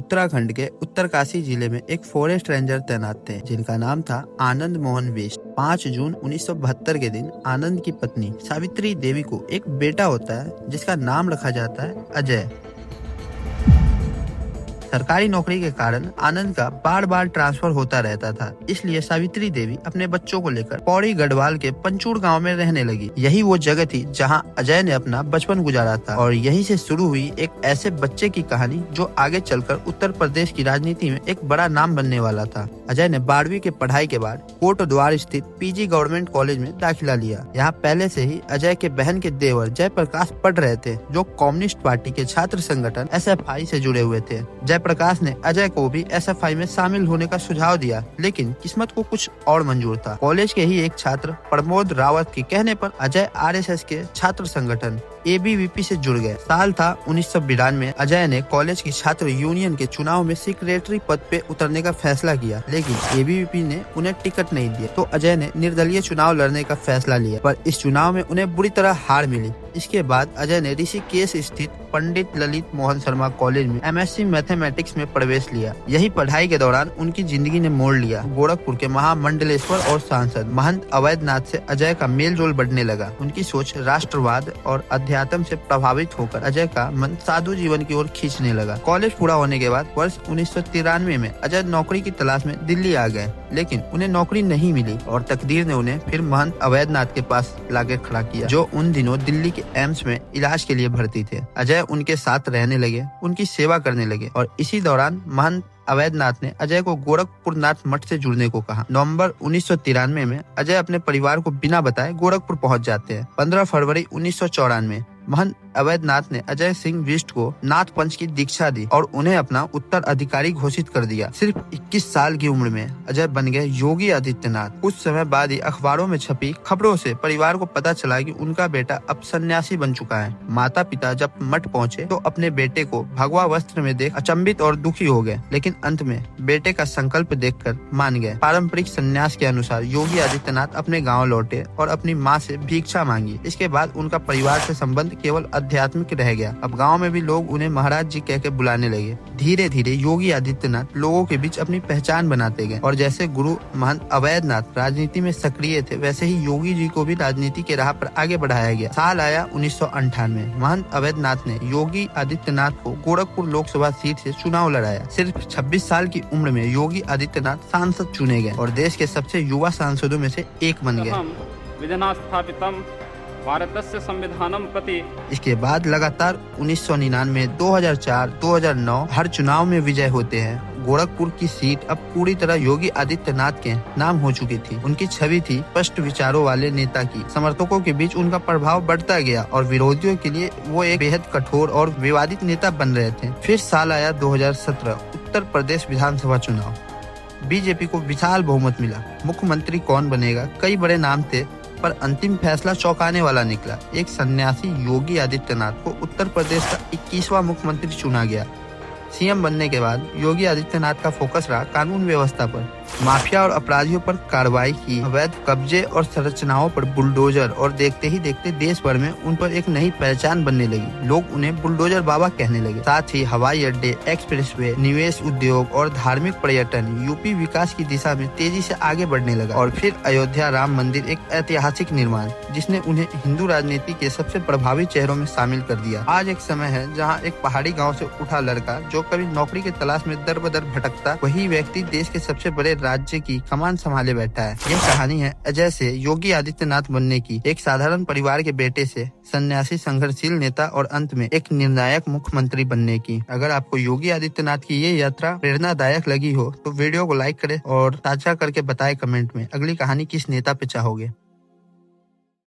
उत्तराखंड के उत्तरकाशी जिले में एक फॉरेस्ट रेंजर तैनात थे जिनका नाम था आनंद मोहन बिष्ट। 5 जून 1972 के दिन आनंद की पत्नी सावित्री देवी को एक बेटा होता है जिसका नाम रखा जाता है अजय। सरकारी नौकरी के कारण आनंद का बार बार ट्रांसफर होता रहता था, इसलिए सावित्री देवी अपने बच्चों को लेकर पौड़ी गढ़वाल के पंचूर गांव में रहने लगी। यही वो जगह थी जहां अजय ने अपना बचपन गुजारा था और यहीं से शुरू हुई एक ऐसे बच्चे की कहानी जो आगे चलकर उत्तर प्रदेश की राजनीति में एक बड़ा नाम बनने वाला था। अजय ने 12वीं की पढ़ाई के बाद कोटद्वार स्थित पीजी गवर्नमेंट कॉलेज में दाखिला लिया। यहाँ पहले से ही अजय के बहन के देवर जयप्रकाश पढ़ रहे थे जो कम्युनिस्ट पार्टी के छात्र संगठन SFI से जुड़े हुए थे। जयप्रकाश ने अजय को भी SFI में शामिल होने का सुझाव दिया, लेकिन किस्मत को कुछ और मंजूर था। कॉलेज के ही एक छात्र प्रमोद रावत के कहने पर अजय RSS के छात्र संगठन ABVP से जुड़ गए। साल था 1992। अजय ने कॉलेज की छात्र यूनियन के चुनाव में सेक्रेटरी पद पे उतरने का फैसला किया, लेकिन ABVP ने उन्हें टिकट नहीं दिया, तो अजय ने निर्दलीय चुनाव लड़ने का फैसला लिया, पर इस चुनाव में उन्हें बुरी तरह हार मिली। इसके बाद अजय ने ऋषिकेश स्थित पंडित ललित मोहन शर्मा कॉलेज में MSc मैथमेटिक्स में प्रवेश लिया। यही पढ़ाई के दौरान उनकी जिंदगी ने मोड़ लिया। गोरखपुर के महामंडलेश्वर और सांसद महंत अवैधनाथ से अजय का मेल जोल बढ़ने लगा। उनकी सोच राष्ट्रवाद और अध्यात्म से प्रभावित होकर अजय का मन साधु जीवन की ओर खींचने लगा। कॉलेज पूरा होने के बाद वर्ष 1993 में अजय नौकरी की तलाश में दिल्ली आ गए, लेकिन उन्हें नौकरी नहीं मिली और तकदीर ने उन्हें फिर महंत अवैधनाथ के पास लाकर खड़ा किया, जो उन दिनों दिल्ली के एम्स में इलाज के लिए भर्ती थे। अजय उनके साथ रहने लगे, उनकी सेवा करने लगे और इसी दौरान महंत अवैधनाथ ने अजय को गोरखपुरनाथ मठ से जुड़ने को कहा। नवंबर 1993 में अजय अपने परिवार को बिना बताए गोरखपुर पहुंच जाते हैं। 15 फरवरी 1994 महंत अवैधनाथ ने अजय सिंह बिष्ट को नाथ पंच की दीक्षा दी और उन्हें अपना उत्तराधिकारी घोषित कर दिया। सिर्फ 21 साल की उम्र में अजय बन गए योगी आदित्यनाथ। कुछ समय बाद ही अखबारों में छपी खबरों से परिवार को पता चला कि उनका बेटा अब सन्यासी बन चुका है। माता पिता जब मठ पहुंचे तो अपने बेटे को भगवा वस्त्र में देख अचंभित और दुखी हो गए, लेकिन अंत में बेटे का संकल्प देखकर मान गए। पारंपरिक संन्यास के अनुसार योगी आदित्यनाथ अपने गाँव लौटे और अपनी माँ से भिक्षा मांगी। इसके बाद उनका परिवार से संबंध केवल आध्यात्मिक रह गया। अब गांव में भी लोग उन्हें महाराज जी कह के बुलाने लगे। धीरे धीरे योगी आदित्यनाथ लोगों के बीच अपनी पहचान बनाते गए और जैसे गुरु महंत अवैधनाथ राजनीति में सक्रिय थे, वैसे ही योगी जी को भी राजनीति के राह पर आगे बढ़ाया गया। साल आया 1998। महंत अवैधनाथ ने योगी आदित्यनाथ को गोरखपुर लोकसभा सीट से चुनाव लड़ाया। सिर्फ 26 साल की उम्र में योगी आदित्यनाथ सांसद चुने गए और देश के सबसे युवा सांसदों में से एक बन गए। भारतस्य संविधानम प्रति। इसके बाद लगातार 1999, 2004, 2009 हर चुनाव में विजय होते हैं। गोरखपुर की सीट अब पूरी तरह योगी आदित्यनाथ के नाम हो चुकी थी। उनकी छवि थी स्पष्ट विचारों वाले नेता की। समर्थकों के बीच उनका प्रभाव बढ़ता गया और विरोधियों के लिए वो एक बेहद कठोर और विवादित नेता बन रहे थे। फिर साल आया 2017, उत्तर प्रदेश विधानसभा चुनाव। बीजेपी को विशाल बहुमत मिला। मुख्यमंत्री कौन बनेगा, कई बड़े नाम थे, पर अंतिम फैसला चौंकाने वाला निकला। एक सन्यासी योगी आदित्यनाथ को उत्तर प्रदेश का 21वां मुख्यमंत्री चुना गया। CM बनने के बाद योगी आदित्यनाथ का फोकस रहा कानून व्यवस्था पर। माफिया और अपराधियों पर कार्रवाई की, अवैध कब्जे और संरचनाओं पर बुलडोजर, और देखते ही देखते देश भर में उन पर एक नई पहचान बनने लगी। लोग उन्हें बुलडोजर बाबा कहने लगे। साथ ही हवाई अड्डे, एक्सप्रेसवे, निवेश, उद्योग और धार्मिक पर्यटन, यूपी विकास की दिशा में तेजी से आगे बढ़ने लगा। और फिर अयोध्या राम मंदिर, एक ऐतिहासिक निर्माण जिसने उन्हें हिंदू राजनीति के सबसे प्रभावी चेहरों में शामिल कर दिया। आज एक समय है जहाँ एक पहाड़ी गाँव से उठा लड़का जो कभी नौकरी की तलाश में दर बदर भटकता, वही व्यक्ति देश के सबसे बड़े राज्य की कमान संभाले बैठा है। यह कहानी है अजय से योगी आदित्यनाथ बनने की, एक साधारण परिवार के बेटे से सन्यासी, संघर्षशील नेता और अंत में एक निर्णायक मुख्यमंत्री बनने की। अगर आपको योगी आदित्यनाथ की ये यात्रा प्रेरणादायक लगी हो तो वीडियो को लाइक करें और साझा करके बताएं कमेंट में अगली कहानी किस नेता पे चाहोगे।